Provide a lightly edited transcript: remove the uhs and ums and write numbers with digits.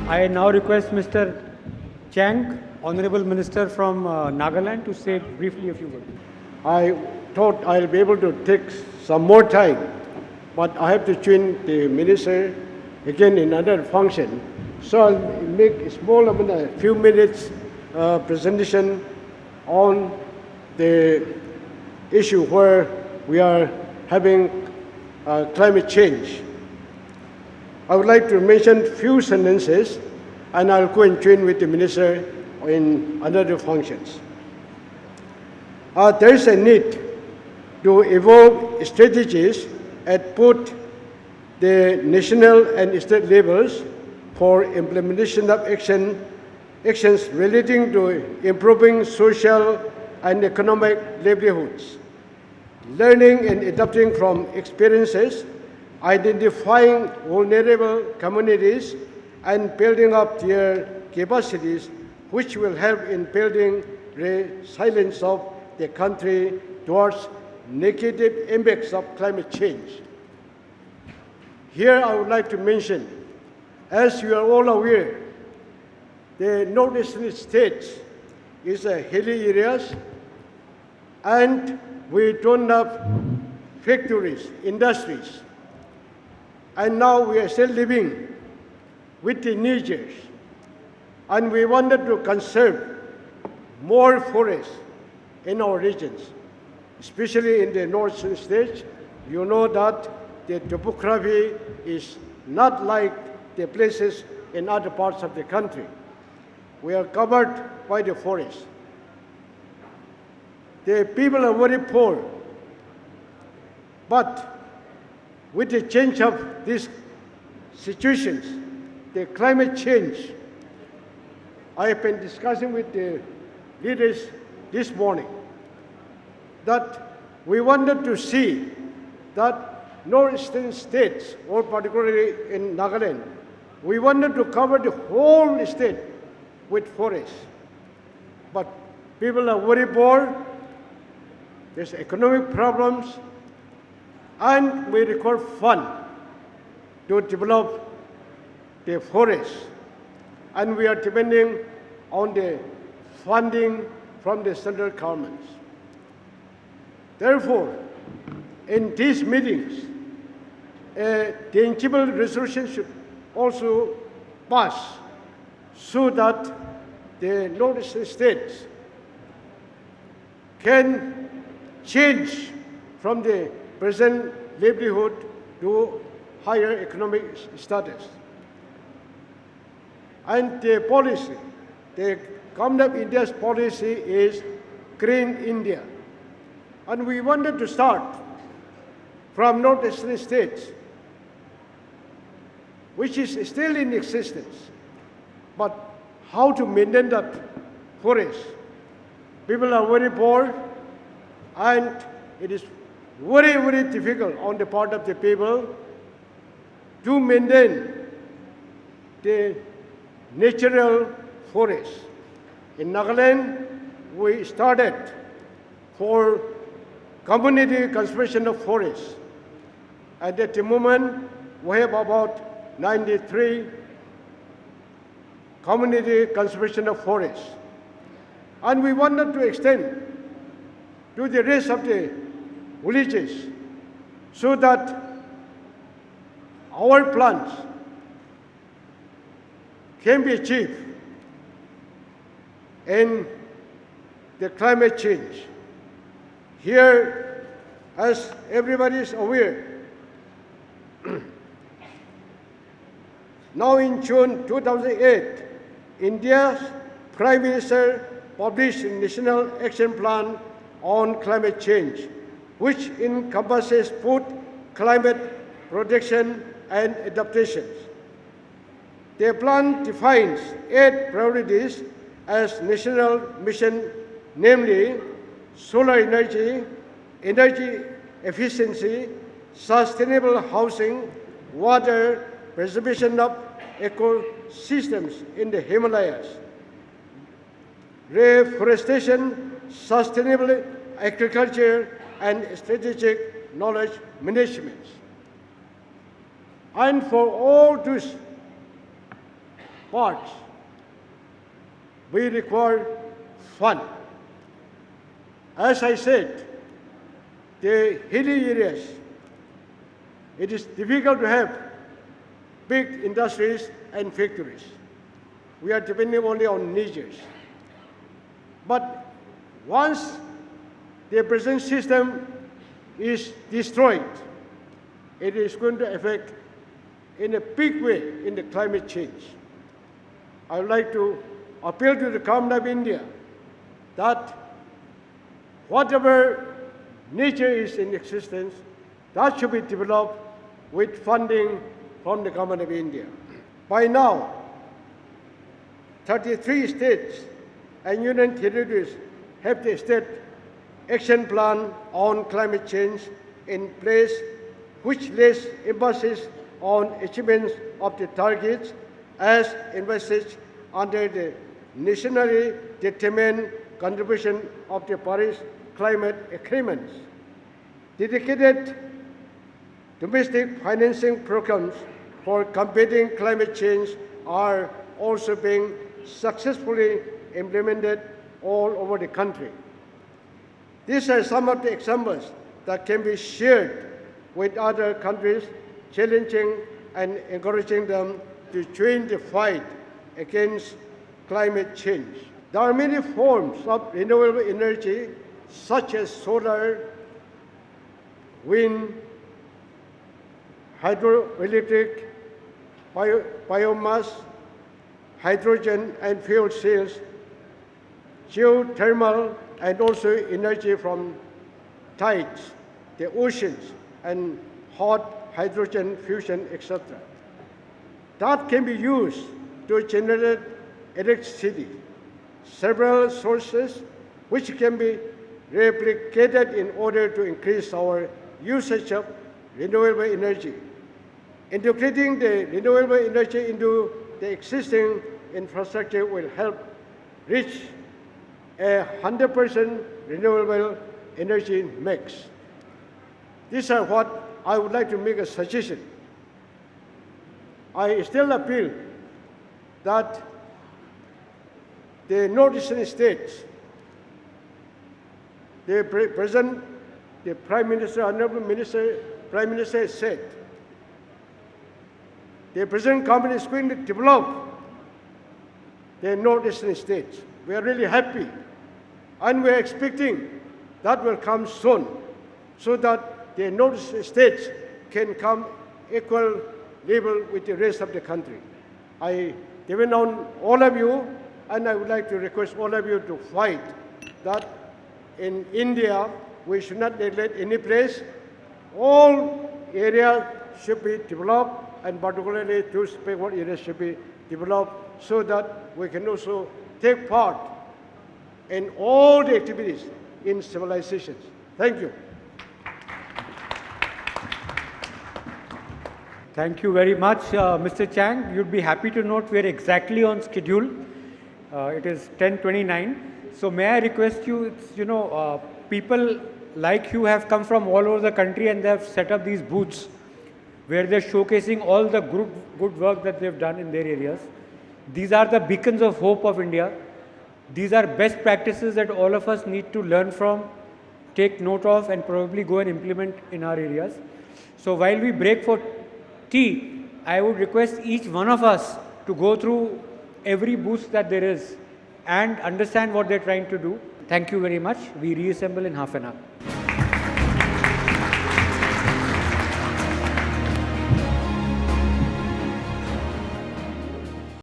I now request Mr. Chang, Honorable Minister from Nagaland, to say briefly a few words. I thought I'll be able to take some more time, but I have to join the minister again in another function. So I'll make a small, a few minutes presentation on the issue where we are having climate change. I would like to mention few sentences, and I'll go and join with the minister in other functions. There is a need to evolve strategies at both the national and state levels for implementation of actions relating to improving social and economic livelihoods, learning and adapting from experiences, identifying vulnerable communities, and building up their capacities, which will help in building resilience of the country towards negative impacts of climate change. Here I would like to mention, as you are all aware, the northeastern states is a hilly areas, and we don't have factories, industries. And now we are still living with the teenagers, and we wanted to conserve more forests in our regions, especially in the northern states. You know that the topography is not like the places in other parts of the country. We are covered by the forest. The people are very poor, but with the change of these situations, the climate change, I have been discussing with the leaders this morning that we wanted to see that northeastern states, or particularly in Nagaland, we wanted to cover the whole state with forests. But people are very poor, there's economic problems, and we require fund to develop the forests. And we are depending on the funding from the central governments. Therefore, in these meetings, a tangible resolution should also pass so that the northeastern states can change from the present livelihood to higher economic status. And the policy, the Government of India's policy is Green India. And we wanted to start from northeastern states, which is still in existence. But how to maintain that forest? People are very poor, and it is very, very difficult on the part of the people to maintain the natural forest. In Nagaland, we started for community conservation of forests. And at the moment, we have about 93 community conservation of forests. And we wanted to extend to the rest of the villages so that our plans can be achieved in the climate change. Here, as everybody is aware, now in June 2008, India's Prime Minister published a National Action Plan on Climate Change, which encompasses both climate protection and adaptations. The plan defines 8 priorities as national mission, namely solar energy, energy efficiency, sustainable housing, water, preservation of ecosystems in the Himalayas, reforestation, sustainable agriculture, and strategic knowledge management. And for all these parts, we require fund. As I said, the hilly areas, it is difficult to have big industries and factories. We are depending only on nature. But once the present system is destroyed, it is going to affect in a big way in the climate change. I would like to appeal to the government of India that whatever nature is in existence, that should be developed with funding from the government of India. By now, 33 states and union territories have the state action plan on climate change in place, which lays emphasis on achievements of the targets as envisaged under the nationally determined contribution of the Paris Climate Agreements. Dedicated domestic financing programs for combating climate change are also being successfully implemented all over the country. These are some of the examples that can be shared with other countries, challenging and encouraging them to join the fight against climate change. There are many forms of renewable energy, such as solar, wind, hydroelectric, biomass, hydrogen and fuel cells, geothermal, and also energy from tides, the oceans, and hot hydrogen fusion, etc. That can be used to generate electricity. Several sources which can be replicated in order to increase our usage of renewable energy. Integrating the renewable energy into the existing infrastructure will help reach a 100% renewable energy mix. These are what I would like to make a suggestion. I still appeal that the northeastern states, the President, the Prime Minister, Honorable Minister, Prime Minister has said, the present government is going to develop the northeastern states. We are really happy, and we are expecting that will come soon, so that the northeastern states can come equal level with the rest of the country. I depend on all of you, and I would like to request all of you to fight that in India we should not neglect any place. All areas should be developed, and particularly two backward areas should be developed so that we can also take part in all the activities in civilizations. Thank you. Thank you very much, Mr. Chang. You'd be happy to note we're exactly on schedule. It is 10:29. So may I request you, people like you have come from all over the country and they have set up these booths where they're showcasing all the good work that they've done in their areas. These are the beacons of hope of India. These are best practices that all of us need to learn from, take note of, and probably go and implement in our areas. So while we break for tea, I would request each one of us to go through every booth that there is and understand what they're trying to do. Thank you very much. We reassemble in half an hour.